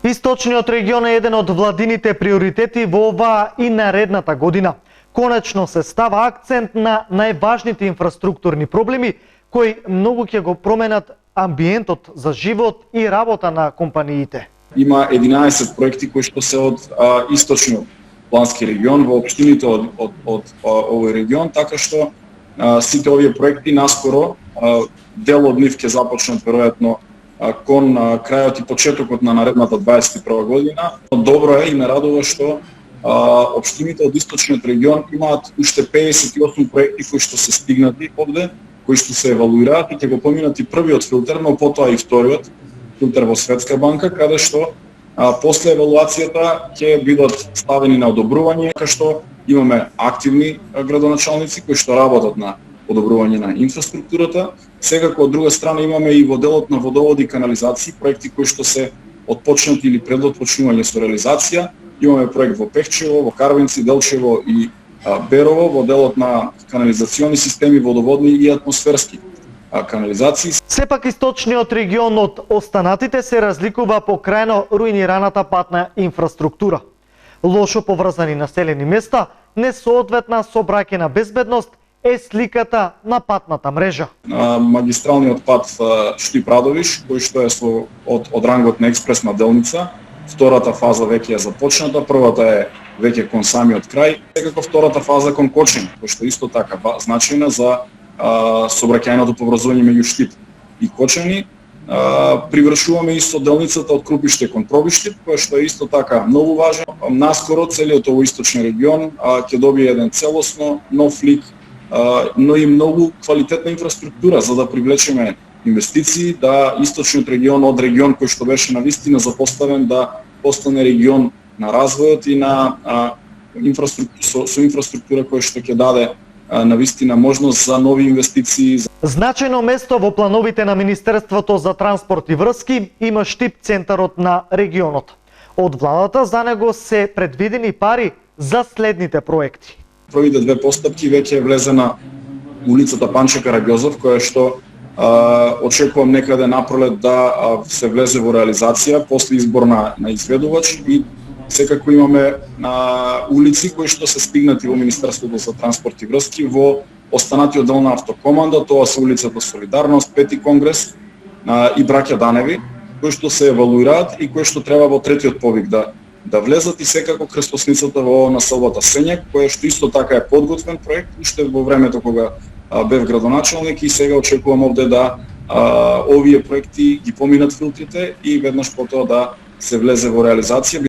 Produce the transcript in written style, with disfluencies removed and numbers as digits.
Источниот регион е еден од владините приоритети во оваа и наредната година. Конечно се става акцент на најважните инфраструктурни проблеми кои многу ќе го променат амбиентот за живот и работа на компаниите. Има 11 проекти кои што се од источниот плански регион во општините од овој регион, така што сите овие проекти наскоро дел од нив ќе започнат веројатно кон крајот и почетокот на наредната 21 година. Добро е и ме радува што општините од источниот регион имаат уште 58 проекти кои што се стигнати овде, кои што се евалуираат и ќе го поминат и првиот филтер, но потоа и вториот филтер во Светска банка, каде што после евалуацијата ќе бидат ставени на одобрување, така што имаме активни градоначалници кои што работат на одобрување на инфраструктурата. Секако од друга страна имаме и во делот на водоводи и канализации проекти кои што се отпочнати или пред отпочнување со реализација. Имаме проект во Пехчево, во Карвинци, Делчево и Берово во делот на канализациони системи, водоводни и атмосферски канализации. Сепак источниот регион од останатите се разликува по крајно руинираната патна инфраструктура. Лошо поврзани населени места, несоодветна сообраќајна безбедност е сликата на патната мрежа. Магистралниот пат Штип-Радовиш, кој што е од рангот на експресна делница, втората фаза веќе е започната, првата е веќе кон самиот крај, секако втората фаза кон Кочани, кој што исто така значајна за сообраќајното поврзување меѓу Штип и Кочани. Привршуваме и со делницата од Крупиште кон Пробиштип, која што е исто така многу важна. Наскоро целиот овој источен регион ќе добие еден целосно нов лик, но и многу квалитетна инфраструктура за да привлечеме инвестиции, да источниот регион од регион кој што беше навистина запоставен да постане регион на развојот и на со инфраструктура која што ќе даде навистина можност за нови инвестиции. Значајно место во плановите на Министерството за транспорт и врски има Штип центарот на регионот. Од владата за него се предвидени пари за следните проекти. Првите две постапки веќе е влезена улицата Панче Караѓозов, која што очекувам некаде напролет да се влезе во реализација после избор на изведувач и секако имаме улици кои што се стигнати во Министерството за транспорт и врски во останатиот дел на автокоманда, тоа се улицата Солидарност, Пети конгрес и Браќа Даневи, кои што се евалуираат и кои што треба во третиот повик да влезат и секако крстосницата во населбата Сењак, која што исто така е подготвен проект уште во времето кога бев градоначалник и сега очекувам овде да овие проекти ги поминат филтрите и веднаш потоа да се влезе во реализација.